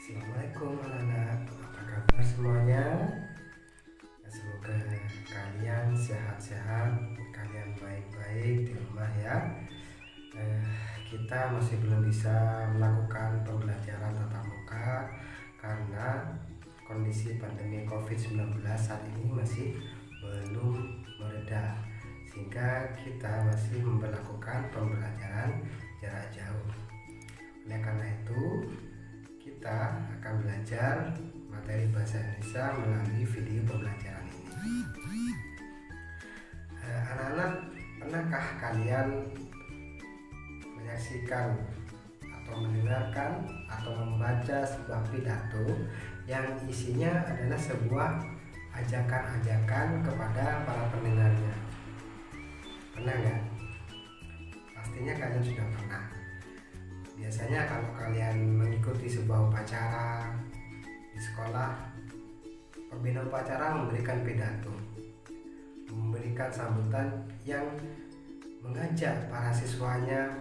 Assalamualaikum anak-anak, apa kabar semuanya? Semoga kalian sehat-sehat, kalian baik-baik di rumah ya. Kita masih belum bisa melakukan pembelajaran tatap muka karena kondisi pandemi COVID-19 saat ini masih belum mereda, sehingga kita masih memperlakukan pembelajaran jarak jauh. Oleh karena itu, kita akan belajar materi bahasa Indonesia melalui video pembelajaran ini. Anak-anak, pernahkah kalian menyaksikan atau mendengarkan atau membaca sebuah pidato yang isinya adalah sebuah ajakan-ajakan kepada para pendengarnya? Pernah nggak? Pastinya kalian sudah pernah. Biasanya kalau kalian mengikuti sebuah upacara di sekolah, pembina upacara memberikan pidato, memberikan sambutan yang mengajak para siswanya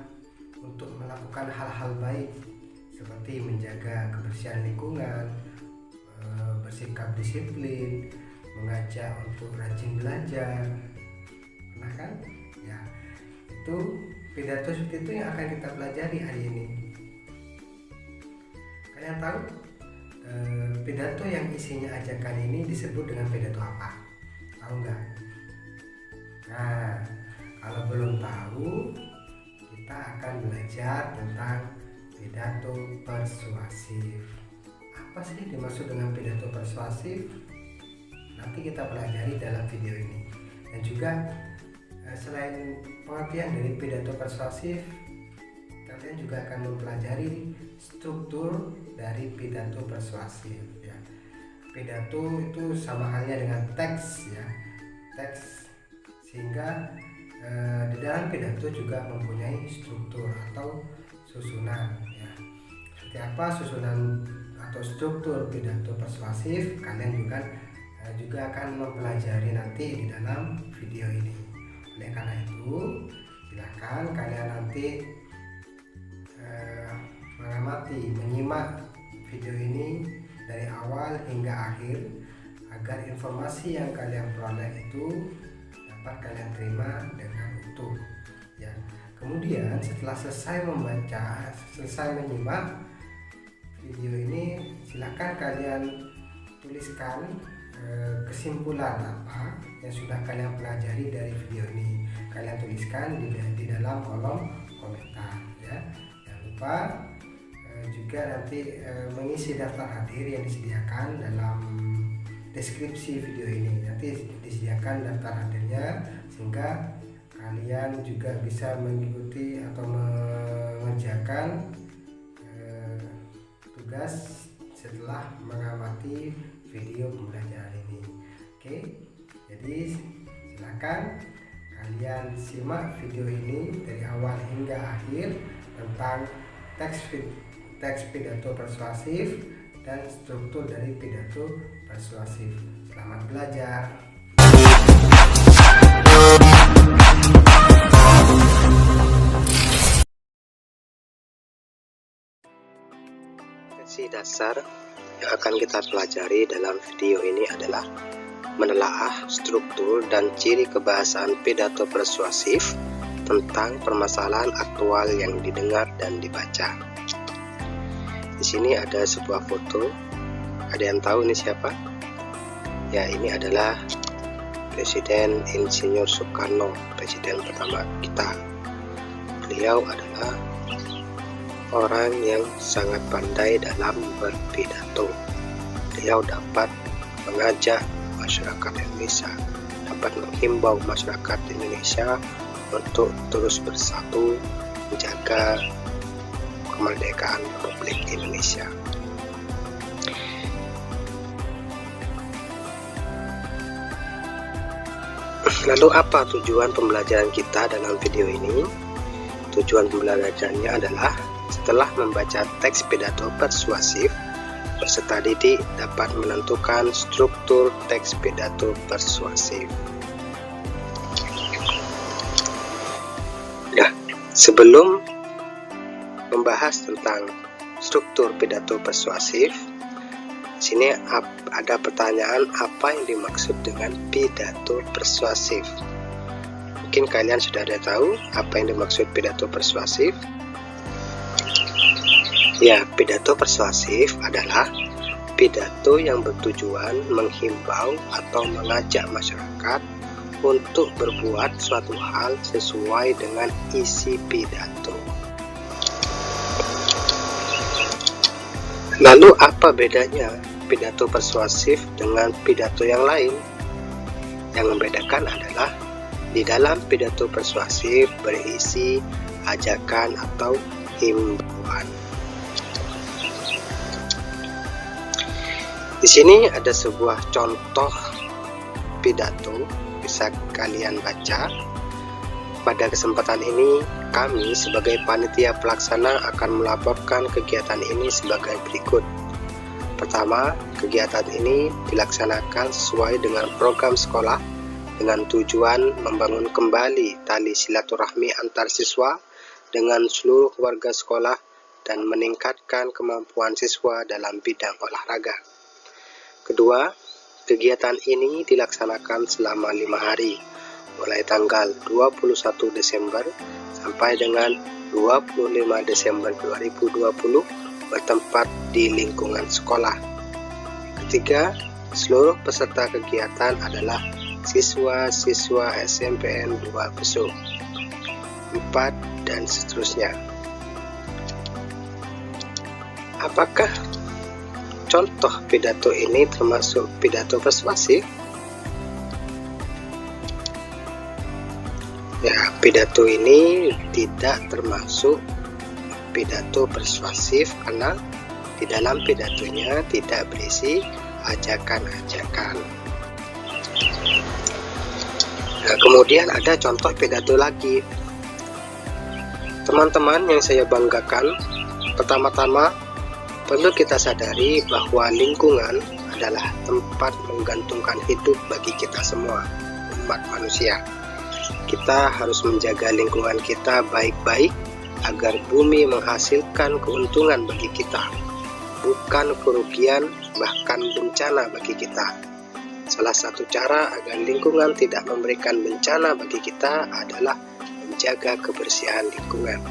untuk melakukan hal-hal baik seperti menjaga kebersihan lingkungan, bersikap disiplin, mengajak untuk rajin belajar. Pernah kan? Ya, itu pidato seperti itu yang akan kita pelajari hari ini. Kalian tahu pidato yang isinya ajakan ini disebut dengan pidato apa? Tahu nggak? Nah, kalau belum tahu, kita akan belajar tentang pidato persuasif. Apa sih dimaksud dengan pidato persuasif? Nanti kita pelajari dalam video ini. Dan juga selain pengertian dari pidato persuasif, kalian juga akan mempelajari struktur dari pidato persuasif ya. Pidato itu sama halnya dengan teks ya, teks, sehingga di dalam pidato juga mempunyai struktur atau susunan ya. Seperti apa susunan atau struktur pidato persuasif, kalian juga akan mempelajari nanti di dalam video ini. Oleh karena itu, silakan kalian nanti menyimak video ini dari awal hingga akhir agar informasi yang kalian peroleh itu dapat kalian terima dengan utuh ya. Kemudian setelah selesai membaca, selesai menyimak video ini, silakan kalian tuliskan kesimpulan apa yang sudah kalian pelajari dari video ini. Kalian tuliskan di dalam kolom komentar ya. Jangan lupa juga nanti mengisi daftar hadir yang disediakan dalam deskripsi video ini. Nanti disediakan daftar hadirnya sehingga kalian juga bisa mengikuti atau mengerjakan tugas setelah mengamati video pembelajaran ini. Oke, jadi silakan kalian simak video ini dari awal hingga akhir tentang teks pidato persuasif dan struktur dari pidato persuasif. Selamat belajar. Sesi dasar yang akan kita pelajari dalam video ini adalah menelaah struktur dan ciri kebahasaan pidato persuasif tentang permasalahan aktual yang didengar dan dibaca. Di sini ada sebuah foto. Ada yang tahu ini siapa? Ya, ini adalah Presiden Insinyur Soekarno, presiden pertama kita. Beliau adalah orang yang sangat pandai dalam berpidato. Beliau dapat mengajak masyarakat Indonesia, dapat menghimbau masyarakat Indonesia untuk terus bersatu menjaga kemerdekaan Republik Indonesia. Lalu apa tujuan pembelajaran kita dalam video ini? Tujuan pembelajarannya adalah setelah membaca teks pidato persuasif, peserta didik dapat menentukan struktur teks pidato persuasif. Ya, sebelum membahas tentang struktur pidato persuasif. Di sini ada pertanyaan, apa yang dimaksud dengan pidato persuasif? Mungkin kalian sudah ada tahu apa yang dimaksud pidato persuasif. Ya, pidato persuasif adalah pidato yang bertujuan menghimbau atau mengajak masyarakat untuk berbuat suatu hal sesuai dengan isi pidato. Lalu apa bedanya pidato persuasif dengan pidato yang lain? Yang membedakan adalah di dalam pidato persuasif berisi ajakan atau himbauan. Di sini ada sebuah contoh pidato, bisa kalian baca. Pada kesempatan ini, kami sebagai panitia pelaksana akan melaporkan kegiatan ini sebagai berikut. Pertama, kegiatan ini dilaksanakan sesuai dengan program sekolah dengan tujuan membangun kembali tali silaturahmi antar siswa dengan seluruh warga sekolah dan meningkatkan kemampuan siswa dalam bidang olahraga. Kedua, kegiatan ini dilaksanakan selama 5 hari, mulai tanggal 21 Desember sampai dengan 25 Desember 2020 bertempat di lingkungan sekolah. Ketiga, seluruh peserta kegiatan adalah siswa-siswa SMPN 2 Beso. 4, dan seterusnya. Apakah contoh pidato ini termasuk pidato persuasif? Ya, pidato ini tidak termasuk pidato persuasif karena di dalam pidatonya tidak berisi ajakan-ajakan. Nah, kemudian ada contoh pidato lagi. Teman-teman yang saya banggakan, pertama-tama perlu kita sadari bahwa lingkungan adalah tempat menggantungkan hidup bagi kita semua, umat manusia. Kita harus menjaga lingkungan kita baik-baik agar bumi menghasilkan keuntungan bagi kita, bukan kerugian bahkan bencana bagi kita. Salah satu cara agar lingkungan tidak memberikan bencana bagi kita adalah menjaga kebersihan lingkungan.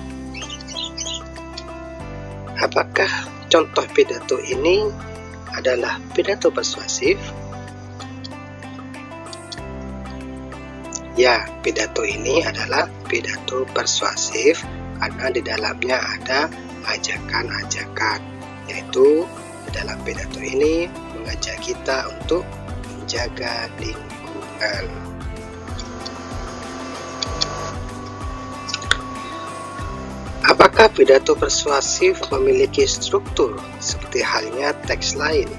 Apakah contoh pidato ini adalah pidato persuasif? Ya, pidato ini adalah pidato persuasif karena di dalamnya ada ajakan-ajakan, yaitu di dalam pidato ini mengajak kita untuk menjaga lingkungan. Apakah pidato persuasif memiliki struktur seperti halnya teks lain?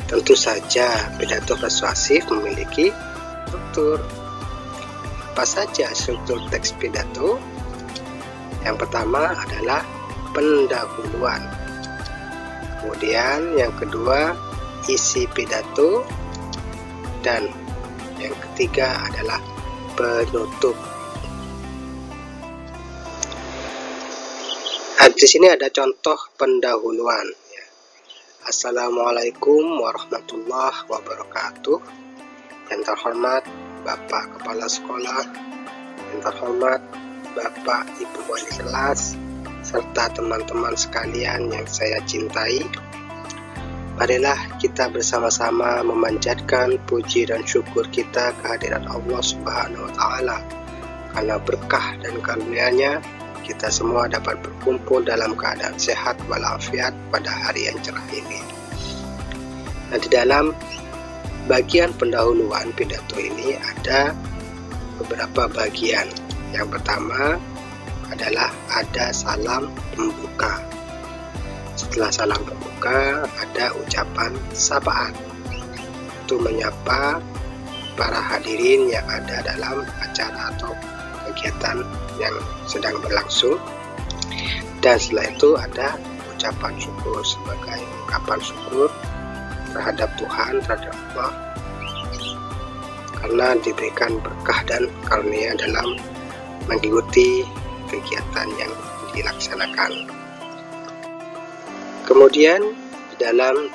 Tentu saja pidato persuasif memiliki struktur. Apa saja struktur teks pidato? Yang pertama adalah pendahuluan. Kemudian yang kedua isi pidato, dan yang ketiga adalah penutup. Di sini ada contoh pendahuluan. Assalamualaikum warahmatullahi wabarakatuh. Yang terhormat Bapak Kepala Sekolah, yang terhormat Bapak Ibu Wali Kelas, serta teman-teman sekalian yang saya cintai. Marilah kita bersama-sama memanjatkan puji dan syukur kita kehadirat Allah Subhanahu wa Ta'ala, karena berkah dan karunia-Nya kita semua dapat berkumpul dalam keadaan sehat walafiat pada hari yang cerah ini. Nah, di dalam bagian pendahuluan pidato ini ada beberapa bagian. Yang pertama adalah ada salam pembuka. Setelah salam pembuka ada ucapan sapaan, itu menyapa para hadirin yang ada dalam acara atau kegiatan yang sedang berlangsung. Dan setelah itu ada ucapan syukur sebagai ungkapan syukur terhadap Tuhan, terhadap Allah, karena diberikan berkah dan karunia dalam mengikuti kegiatan yang dilaksanakan. Kemudian di dalam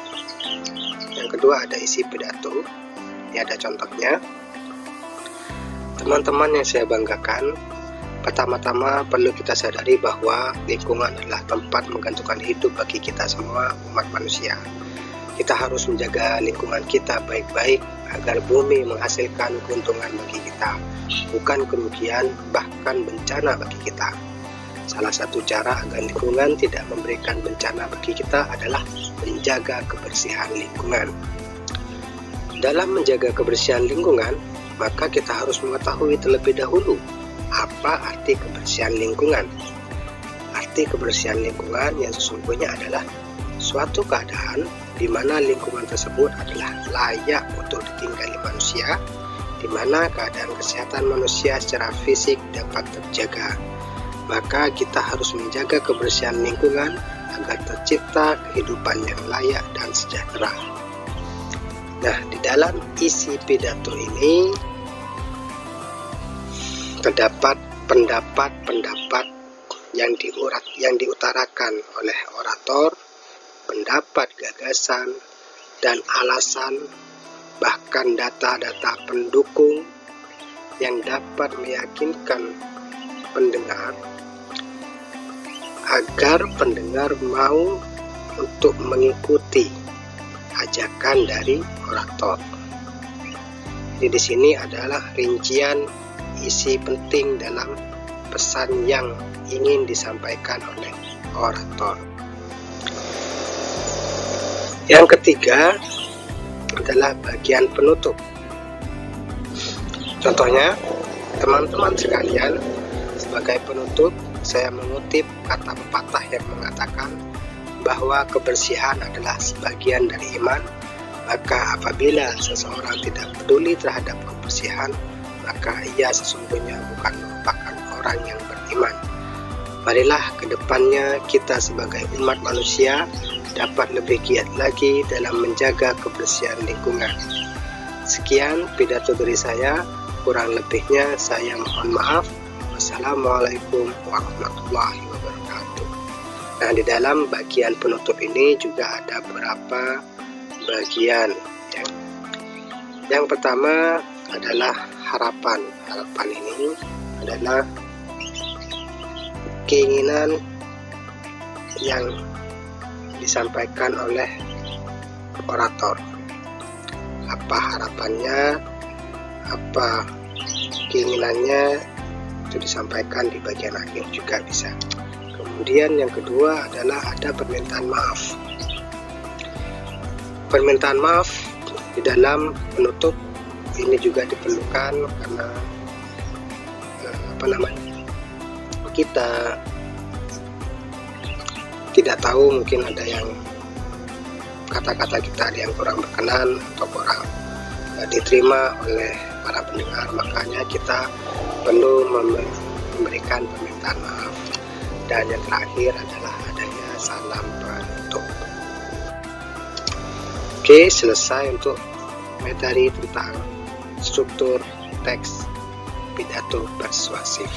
yang kedua ada isi pidato. Ini ada contohnya. Teman-teman yang saya banggakan, pertama-tama perlu kita sadari bahwa lingkungan adalah tempat menggantungkan hidup bagi kita semua umat manusia. Kita harus menjaga lingkungan kita baik-baik agar bumi menghasilkan keuntungan bagi kita, bukan kerugian bahkan bencana bagi kita. Salah satu cara agar lingkungan tidak memberikan bencana bagi kita adalah menjaga kebersihan lingkungan. Dalam menjaga kebersihan lingkungan, maka kita harus mengetahui terlebih dahulu apa arti kebersihan lingkungan. Arti kebersihan lingkungan yang sesungguhnya adalah suatu keadaan di mana lingkungan tersebut adalah layak untuk ditinggali manusia, di mana keadaan kesehatan manusia secara fisik dapat terjaga. Maka kita harus menjaga kebersihan lingkungan agar tercipta kehidupan yang layak dan sejahtera. Nah, di dalam isi pidato ini terdapat pendapat-pendapat yang diutarakan oleh orator, pendapat, gagasan, dan alasan, bahkan data-data pendukung yang dapat meyakinkan pendengar agar pendengar mau untuk mengikuti ajakan dari orator. Jadi di sini adalah rincian isi penting dalam pesan yang ingin disampaikan oleh orator. Yang ketiga adalah bagian penutup. Contohnya, teman-teman sekalian, sebagai penutup saya mengutip kata pepatah yang mengatakan bahwa kebersihan adalah sebagian dari iman. Maka apabila seseorang tidak peduli terhadap kebersihan, maka ia sesungguhnya bukan merupakan orang yang beriman. Marilah ke depannya kita sebagai umat manusia dapat lebih giat lagi dalam menjaga kebersihan lingkungan. Sekian pidato dari saya, kurang lebihnya saya mohon maaf. Wassalamualaikum warahmatullahi wabarakatuh. Nah, di dalam bagian penutup ini juga ada beberapa bagian. Yang pertama adalah harapan. Harapan ini adalah keinginan yang disampaikan oleh orator. Apa harapannya, apa keinginannya, itu disampaikan di bagian akhir juga bisa. Kemudian yang kedua adalah ada permintaan maaf. Permintaan maaf di dalam penutup ini juga diperlukan karena kita tidak tahu, mungkin ada yang kata-kata kita ada yang kurang berkenan atau kurang diterima oleh para pendengar, makanya kita perlu memberikan permintaan maaf. Dan yang terakhir adalah adanya salam penutup. Oke, selesai untuk materi tentang struktur teks pidato persuasif.